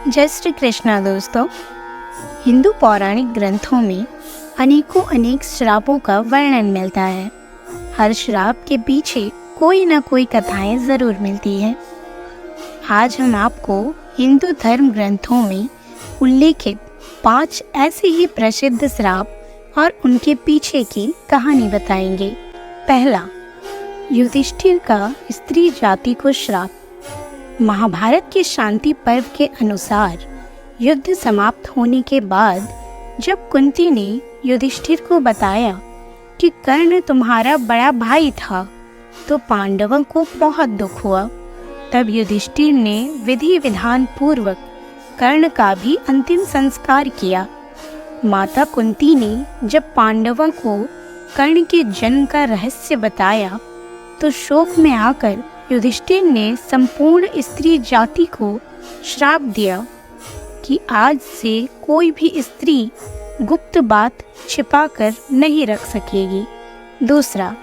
जय श्री कृष्णा दोस्तों। हिंदू पौराणिक ग्रंथों में अनेक श्रापों का वर्णन मिलता है। हर श्राप के पीछे कोई न कोई कथाएं ज़रूर मिलती हैं। आज हम आपको हिंदू धर्म ग्रंथों में उल्लेखित 5 ऐसे ही प्रसिद्ध श्राप और उनके पीछे की कहानी बताएंगे। पहला, युधिष्ठिर का स्त्री जाति को श्राप। महाभारत के शांति पर्व के अनुसार युद्ध समाप्त होने के बाद जब कुंती ने युधिष्ठिर को बताया कि कर्ण तुम्हारा बड़ा भाई था, तो पांडवों को बहुत दुख हुआ। तब युधिष्ठिर ने विधि विधान पूर्वक कर्ण का भी अंतिम संस्कार किया। माता कुंती ने जब पांडवों को कर्ण के जन्म का रहस्य बताया, तो शोक में आकर युधिष्ठिर ने संपूर्ण स्त्री जाति को श्राप दिया कि आज से कोई भी स्त्री गुप्त बात छिपाकर नहीं रख सकेगी। दूसरा,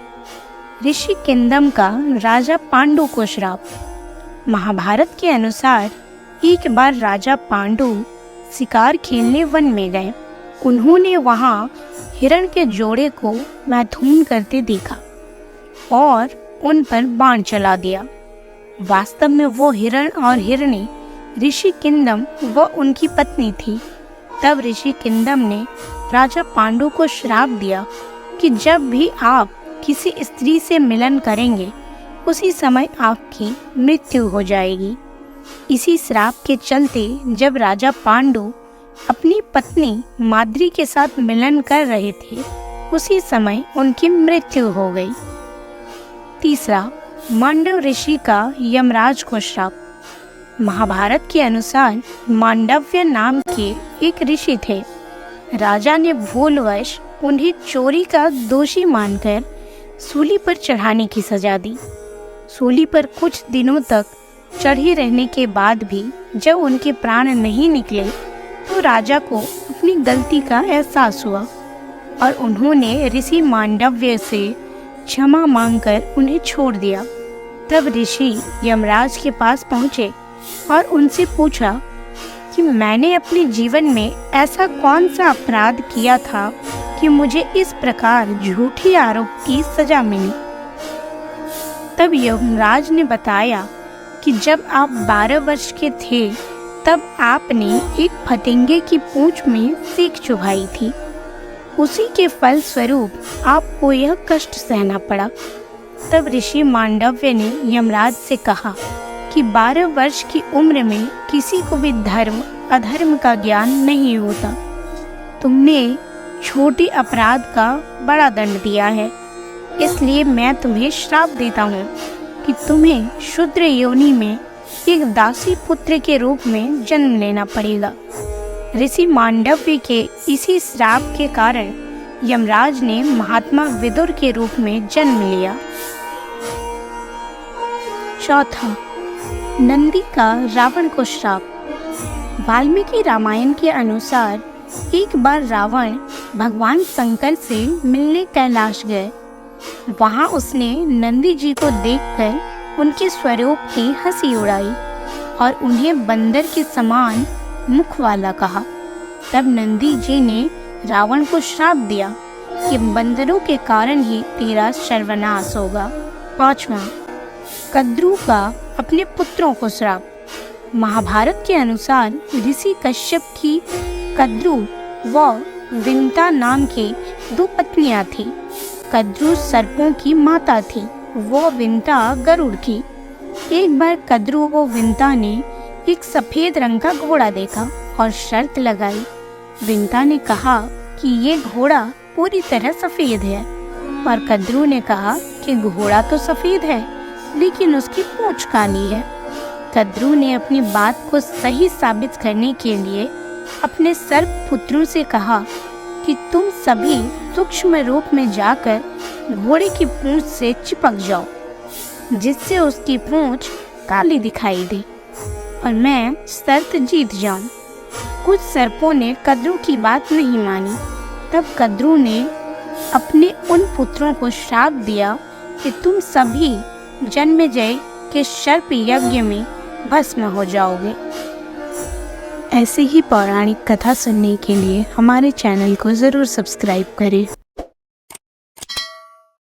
ऋषि किंदम का राजा पांडु को श्राप। महाभारत के अनुसार एक बार राजा पांडु शिकार खेलने वन में गए। उन्होंने वहां हिरण के जोड़े को मैथुन करते देखा और उन पर बाण चला दिया। वास्तव में वो हिरण और हिरणी ऋषि किंदम व उनकी पत्नी थी। तब ऋषि किंदम ने राजा पांडु को श्राप दिया कि जब भी आप किसी स्त्री से मिलन करेंगे, उसी समय आपकी मृत्यु हो जाएगी। इसी श्राप के चलते जब राजा पांडु अपनी पत्नी माद्री के साथ मिलन कर रहे थे, उसी समय उनकी मृत्यु हो गई। तीसरा, मांडव ऋषि का यमराज को श्राप। महाभारत के अनुसार मांडव्य नाम के एक ऋषि थे। राजा ने भूलवश उन्हें चोरी का दोषी मानकर सूली पर चढ़ाने की सजा दी। सूली पर कुछ दिनों तक चढ़े रहने के बाद भी जब उनके प्राण नहीं निकले, तो राजा को अपनी गलती का एहसास हुआ और उन्होंने ऋषि मांडव्य से क्षमा मांगकर उन्हें छोड़ दिया। तब ऋषि यमराज के पास पहुँचे और उनसे पूछा कि मैंने अपने जीवन में ऐसा कौन सा अपराध किया था कि मुझे इस प्रकार झूठी आरोप की सजा मिली। तब यमराज ने बताया कि जब आप 12 वर्ष के थे, तब आपने एक फतिंगे की पूंछ में सीख चुभाई थी। उसी के फल स्वरूप आपको यह कष्ट सहना पड़ा। तब ऋषि मांडव्य ने यमराज से कहा कि 12 वर्ष की उम्र में किसी को भी धर्म अधर्म का ज्ञान नहीं होता। तुमने छोटे अपराध का बड़ा दंड दिया है, इसलिए मैं तुम्हें श्राप देता हूँ कि तुम्हें शूद्र योनि में एक दासी पुत्र के रूप में जन्म लेना पड़ेगा। ऋषि मांडव्य के इसी श्राप के कारण यमराज ने महात्मा विदुर के रूप में जन्म लिया। चौथा, नंदी का रावण को श्राप। वाल्मीकि रामायण के अनुसार एक बार रावण भगवान शंकर से मिलने कैलाश गए। वहां उसने नंदी जी को देखकर उनके स्वरूप की हंसी उड़ाई और उन्हें बंदर के समान मुख वाला कहा। तब नंदी जी ने रावण को श्राप दिया कि बंदरों के कारण ही तेरा सर्वनाश होगा। पांचवा, कद्रू का अपने पुत्रों को श्राप। महाभारत के अनुसार ऋषि कश्यप की कद्रू व विंता नाम के 2 पत्नियां थी। कद्रू सर्पों की माता थी, वो विंता गरुड़ की। एक बार कद्रू व विंता ने एक सफेद रंग का घोड़ा देखा और शर्त लगाई। विंता ने कहा कि ये घोड़ा पूरी तरह सफेद है, और कद्रू ने कहा कि घोड़ा तो सफेद है, लेकिन उसकी पूंछ काली है। कद्रू ने अपनी बात को सही साबित करने के लिए अपने सर्प पुत्रों से कहा कि तुम सभी सूक्ष्म रूप में जाकर घोड़े की पूंछ से चिपक जाओ, जिससे उसकी पूंछ काली दिखाई दे और मैं शर्त जीत जाऊं। कुछ सर्पों ने कद्रू की बात नहीं मानी। तब कद्रू ने अपने उन पुत्रों को श्राप दिया कि तुम सभी जन्मेजय के सर्प यज्ञ में भस्म हो जाओगे। ऐसे ही पौराणिक कथा सुनने के लिए हमारे चैनल को ज़रूर सब्सक्राइब करें।